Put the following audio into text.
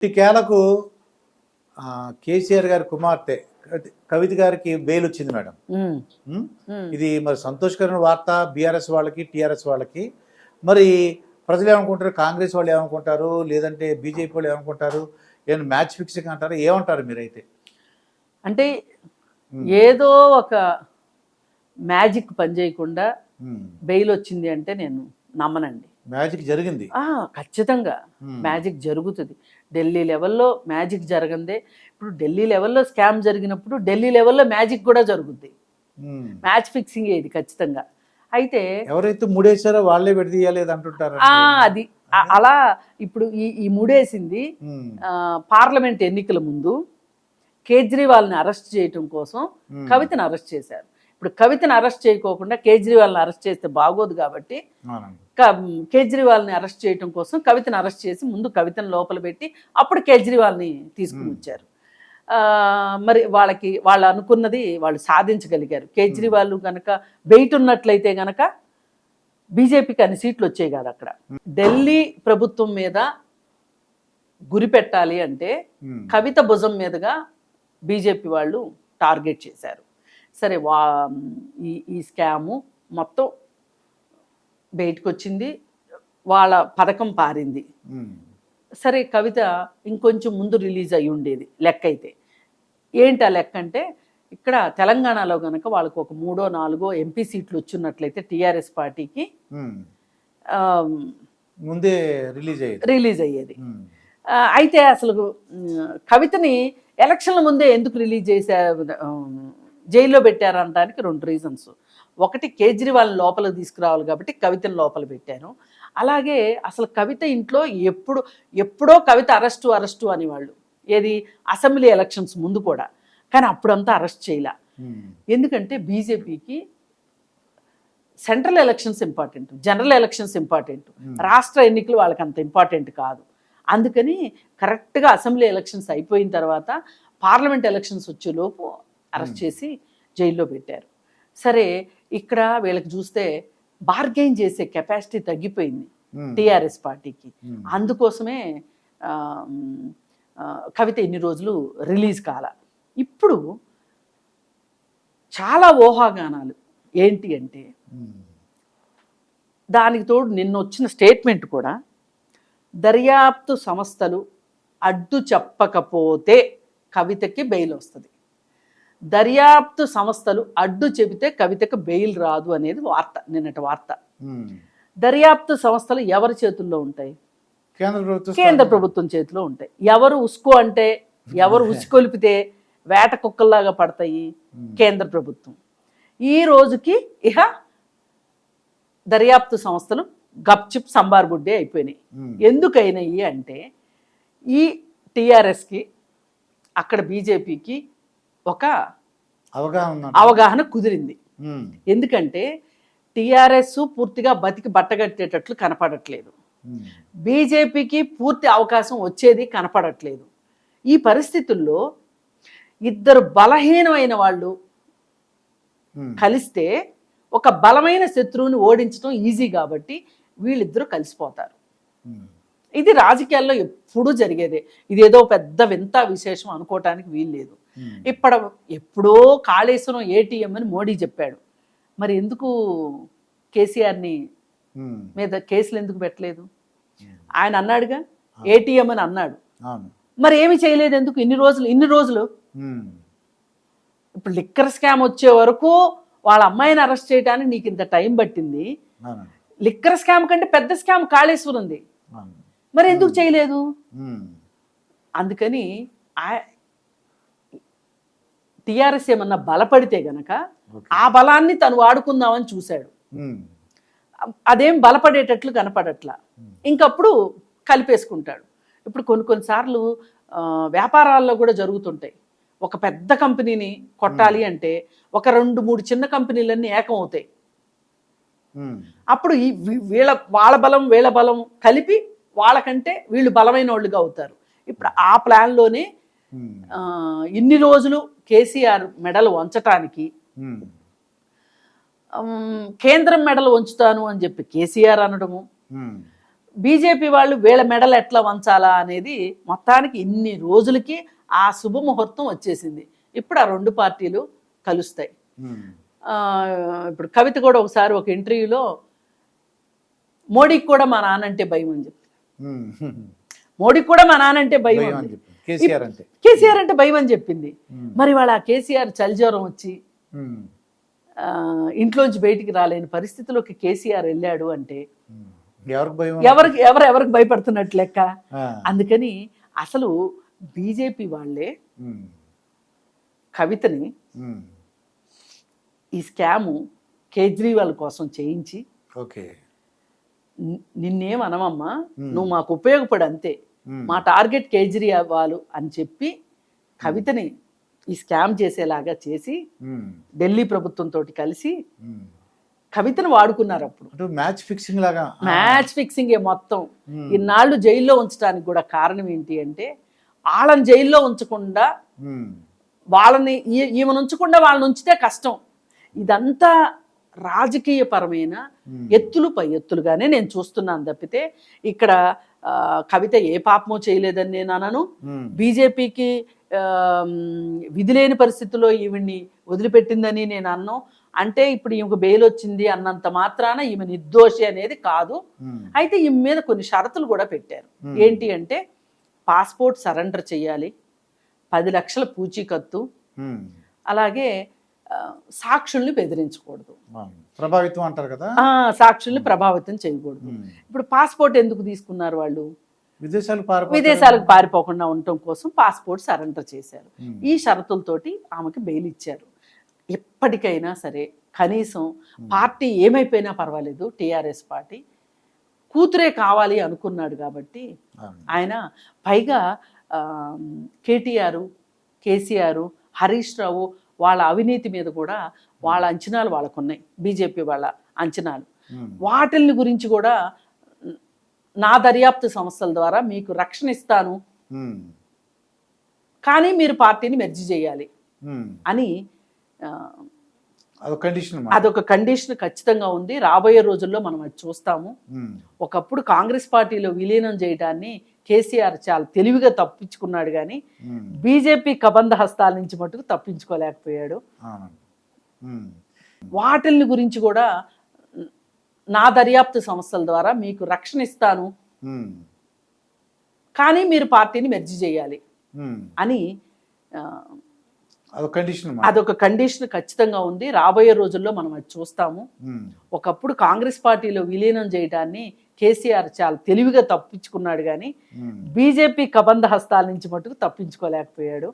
కేలకు కేసీఆర్ గారి కుమార్తె కవిత గారికి బెయిల్ వచ్చింది మేడం. ఇది మరి సంతోషకరమైన వార్త బీఆర్ఎస్ వాళ్ళకి, టీఆర్ఎస్ వాళ్ళకి. మరి ప్రజలు ఏమనుకుంటారు, కాంగ్రెస్ వాళ్ళు ఏమనుకుంటారు, లేదంటే బీజేపీ వాళ్ళు ఏమనుకుంటారు, ఏమైనా మ్యాచ్ ఫిక్సింగ్ అంటారు, ఏమంటారు మీరైతే? అంటే ఏదో ఒక మ్యాజిక్ పనిచేయకుండా బెయిల్ వచ్చింది అంటే నేను నమ్మనండి. మ్యాజిక్ జరిగింది, ఖచ్చితంగా మ్యాజిక్ జరుగుతుంది. ఢిల్లీ లెవెల్లో మ్యాజిక్ జరగందే. ఇప్పుడు ఢిల్లీ లెవెల్లో స్కామ్ జరిగినప్పుడు ఢిల్లీ లెవెల్లో మ్యాజిక్ కూడా జరుగుద్ది. మ్యాచ్ ఫిక్సింగ్ ఇది ఖచ్చితంగా. అయితే ఎవరైతే ముడేశారో వాళ్ళే విడదీయలేదు అంటుంటారు. అది అలా ఇప్పుడు ఈ ముడేసింది పార్లమెంట్ ఎన్నికల ముందు కేజ్రీవాల్ని అరెస్ట్ చేయటం కోసం కవితను అరెస్ట్ చేశారు. ఇప్పుడు కవితను అరెస్ట్ చేయకోకుండా కేజ్రీవాల్ని అరెస్ట్ చేస్తే బాగోదు కాబట్టి కేజ్రీవాల్ని అరెస్ట్ చేయడం కోసం కవితను అరెస్ట్ చేసి ముందు కవితను లోపల పెట్టి అప్పుడు కేజ్రీవాల్ని తీసుకుని వచ్చారు. మరి వాళ్ళు అనుకున్నది వాళ్ళు సాధించగలిగారు. కేజ్రీవాల్ కనుక బయట ఉన్నట్లయితే కనుక బీజేపీకి అన్ని సీట్లు వచ్చాయి కాదు. అక్కడ ఢిల్లీ ప్రభుత్వం మీద గురి పెట్టాలి అంటే కవిత భుజం మీదుగా బీజేపీ వాళ్ళు టార్గెట్ చేశారు. సరే, ఈ స్కాము మొత్తం బయటకు వచ్చింది, వాళ్ళ పథకం పారింది. సరే, కవిత ఇంకొంచెం ముందు రిలీజ్ అయ్యి ఉండేది లెక్క. అయితే ఏంటి ఆ లెక్క అంటే, ఇక్కడ తెలంగాణలో కనుక వాళ్ళకు ఒక 3 or 4 ఎంపీ సీట్లు వచ్చినట్లయితే టీఆర్ఎస్ పార్టీకి ముందే రిలీజ్ అయ్యేది. అయితే అసలు కవితని ఎలక్షన్ల ముందే ఎందుకు రిలీజ్ చేశారు, జైల్లో పెట్టారనడానికి 2 రీజన్స్. ఒకటి, కేజ్రీవాల్ లోపలికి తీసుకురావాలి కాబట్టి కవితను లోపల పెట్టారు. అలాగే అసలు కవిత ఇంట్లో ఎప్పుడో కవిత అరెస్టు అనేవాళ్ళు, ఏది అసెంబ్లీ ఎలక్షన్స్ ముందు కూడా. కానీ అప్పుడంతా అరెస్ట్ చేయలే. ఎందుకంటే బీజేపీకి central elections important, general elections important, రాష్ట్ర ఎన్నికలు వాళ్ళకి అంత ఇంపార్టెంట్ కాదు. అందుకని కరెక్ట్గా అసెంబ్లీ ఎలక్షన్స్ అయిపోయిన తర్వాత పార్లమెంట్ ఎలక్షన్స్ వచ్చేలోపు అరెస్ట్ చేసి జైల్లో పెట్టారు. సరే, ఇక్కడ వీళ్ళకి చూస్తే బార్గెయిన్ చేసే కెపాసిటీ తగ్గిపోయింది టీఆర్ఎస్ పార్టీకి. అందుకోసమే కవిత ఇన్ని రోజులు రిలీజ్ కాల. ఇప్పుడు చాలా ఊహాగానాలు ఏంటి అంటే, దానికి తోడు నిన్న వచ్చిన స్టేట్మెంట్ కూడా, దర్యాప్తు సంస్థలు అడ్డు చెప్పకపోతే కవితకి బెయిల్ వస్తుంది, దర్యాప్తు సంస్థలు అడ్డు చెబితే కవితకు బెయిల్ రాదు అనేది వార్త, నిన్నటి వార్త. దర్యాప్తు సంస్థలు ఎవరి చేతుల్లో ఉంటాయి? కేంద్ర ప్రభుత్వం చేతిలో ఉంటాయి. ఎవరు ఉస్కో అంటే, ఎవరు ఉసుకొలిపితే వేట కుక్కల్లాగా పడతాయి? కేంద్ర ప్రభుత్వం. ఈ రోజుకి ఇహ దర్యాప్తు సంస్థలు గప్చిప్ సంబార్ బుడ్డే అయిపోయినాయి. ఎందుకైనాయి అంటే, ఈ టీఆర్ఎస్కి అక్కడ బీజేపీకి ఒక అవగాహన కుదిరింది. ఎందుకంటే టీఆర్ఎస్ పూర్తిగా బతికి బట్టగట్టేటట్లు కనపడట్లేదు, బీజేపీకి పూర్తి అవకాశం వచ్చేది కనపడట్లేదు. ఈ పరిస్థితుల్లో ఇద్దరు బలహీనమైన వాళ్ళు కలిస్తే ఒక బలమైన శత్రువుని ఓడించడం ఈజీ కాబట్టి వీళ్ళిద్దరూ కలిసిపోతారు. ఇది రాజకీయాల్లో ఎప్పుడూ జరిగేదే. ఇదేదో పెద్ద వింత విశేషం అనుకోవటానికి వీల్లేదు. ఎప్పుడో కాళేశ్వరం ఏటీఎం అని మోడీ చెప్పాడు. మరి ఎందుకు కేసీఆర్ని మీద కేసులు ఎందుకు పెట్టలేదు? ఆయన అన్నాడుగా, ఏటీఎం అని అన్నాడు. మరి ఏమి చేయలేదు ఎందుకు ఇన్ని రోజులు? ఇప్పుడు లిక్కర్ స్కామ్ వచ్చే వరకు వాళ్ళ అమ్మాయిని అరెస్ట్ చేయడానికి నీకు ఇంత టైం పట్టింది. లిక్కర్ స్కామ్ కంటే పెద్ద స్కామ్ కాళేశ్వరంది, మరి ఎందుకు చేయలేదు? అందుకని టీఆర్ఎస్ ఏమన్నా బలపడితే గనక ఆ బలాన్ని తను వాడుకుందామని చూశాడు. అదేం బలపడేటట్లు కనపడట్లా. ఇంకప్పుడు కలిపేసుకుంటాడు. ఇప్పుడు కొన్నిసార్లు వ్యాపారాల్లో కూడా జరుగుతుంటాయి. ఒక పెద్ద కంపెనీని కొట్టాలి అంటే ఒక 2-3 చిన్న కంపెనీలన్నీ ఏకం అవుతాయి. అప్పుడు వాళ్ళ బలం వీళ్ళ బలం కలిపి వాళ్ళకంటే వీళ్ళు బలమైన వాళ్ళుగా అవుతారు. ఇప్పుడు ఆ ప్లాన్లోనే ఇన్ని రోజులు కేసీఆర్ మెడలు వంచటానికి కేంద్రం మెడలు వంచుతాను అని చెప్పి కేసీఆర్ అనడము, బీజేపీ వాళ్ళు వీళ్ళ మెడలు ఎట్లా వంచాలా అనేది మొత్తానికి ఇన్ని రోజులకి ఆ శుభముహూర్తం వచ్చేసింది. ఇప్పుడు ఆ రెండు పార్టీలు కలుస్తాయి. ఇప్పుడు కవిత కూడా ఒకసారి ఒక ఇంటర్వ్యూలో మోడీకి కూడా మా నాన్నంటే భయం అని చెప్పి, మోడీకి కూడా మా నాన్నంటే భయం అని, కేసీఆర్ అంటే భయం అని చెప్పింది. మరి వాళ్ళ కేసీఆర్ చలిజ్వరం వచ్చి ఇంట్లోంచి బయటికి రాలేని పరిస్థితిలోకి కేసీఆర్ వెళ్ళాడు అంటే ఎవరికి భయపడుతున్నట్టు లెక్క. అందుకని అసలు బీజేపీ వాళ్ళే కవితని ఈ స్కాము కేజ్రీవాల్ కోసం చేయించి, నిన్నేం అనమమ్మా, నువ్వు మాకు ఉపయోగపడు అంతే, మా టార్గెట్ కేజ్రీవాల్ అని చెప్పి కవితని ఈ స్కామ్ చేసేలాగా చేసి ఢిల్లీ ప్రభుత్వంతో కలిసి కవితను వాడుకున్నారు. అప్పుడు మ్యాచ్ ఫిక్సింగ్ లాగా, మ్యాచ్ ఫిక్సింగే మొత్తం. ఇన్నాళ్ళు జైల్లో ఉంచడానికి కూడా కారణం ఏంటి అంటే, వాళ్ళని జైల్లో ఉంచకుండా వాళ్ళని ఈమెను ఉంచకుండా వాళ్ళని ఉంచితే కష్టం. ఇదంతా రాజకీయ పరమైన ఎత్తులు పై ఎత్తులుగానే నేను చూస్తున్నాను తప్పితే ఇక్కడ కవిత ఏ పాపమో చేయలేదని నేను అనను. బీజేపీకి విధి లేని పరిస్థితుల్లో ఈవిడ్ని వదిలిపెట్టిందని నేను అన్నాను. అంటే ఇప్పుడు ఈమెకు బెయిల్ వచ్చింది అన్నంత మాత్రాన ఈమె నిర్దోషి అనేది కాదు. అయితే ఈమె మీద కొన్ని షరతులు కూడా పెట్టారు. ఏంటి అంటే, పాస్పోర్ట్ సరెండర్ చేయాలి, 10 లక్షల పూచీకత్తు, అలాగే సాక్షుల్ని బెదిరించకూడదు, ప్రభావితం అంటారు కదా, సాక్షుల్ని ప్రభావితం చేయకూడదు. ఇప్పుడు పాస్పోర్ట్ ఎందుకు తీసుకున్నారు వాళ్ళు? విదేశాలకు పారిపోకుండా ఉండటం కోసం పాస్పోర్ట్ సరెండర్ చేశారు. ఈ షరతులతోటి ఆమెకి బెయిల్ ఇచ్చారు. ఎప్పటికైనా సరే కనీసం పార్టీ ఏమైపోయినా పర్వాలేదు, టీఆర్ఎస్ పార్టీ కూతురే కావాలి అనుకున్నాడు కాబట్టి ఆయన, పైగా కేటీఆర్, కేసీఆర్, హరీష్ రావు వాళ్ళ అవినీతి మీద కూడా వాళ్ళ అంచనాలు వాళ్ళకున్నాయి, బీజేపీ వాళ్ళ అంచనాలు. వాటిల్ని గురించి కూడా నా దర్యాప్తు సంస్థల ద్వారా మీకు రక్షణ ఇస్తాను, కానీ మీరు పార్టీని మెర్జీ చేయాలి అని అదొక కండిషన్ ఖచ్చితంగా ఉంది. రాబోయే రోజుల్లో మనం అది చూస్తాము. ఒకప్పుడు కాంగ్రెస్ పార్టీలో విలీనం చేయడాన్ని కేసీఆర్ చాలా తెలివిగా తప్పించుకున్నాడు, కానీ బీజేపీ కబంధ హస్తాల నుంచి మటుకు తప్పించుకోలేకపోయాడు. వాటిల్ని గురించి కూడా నా దర్యాప్తు సంస్థల ద్వారా మీకు రక్షణ ఇస్తాను, కానీ మీరు పార్టీని మెర్జీ చేయాలి అని అదొక కండిషన్ ఖచ్చితంగా ఉంది. రాబోయే రోజుల్లో మనం అది చూస్తాము. ఒకప్పుడు కాంగ్రెస్ పార్టీలో విలీనం చేయడాన్ని కేసీఆర్ చాలా తెలివిగా తప్పించుకున్నాడు, కానీ బీజేపీ కబంధ హస్తాల నుంచి మటుకు తప్పించుకోలేకపోయాడు.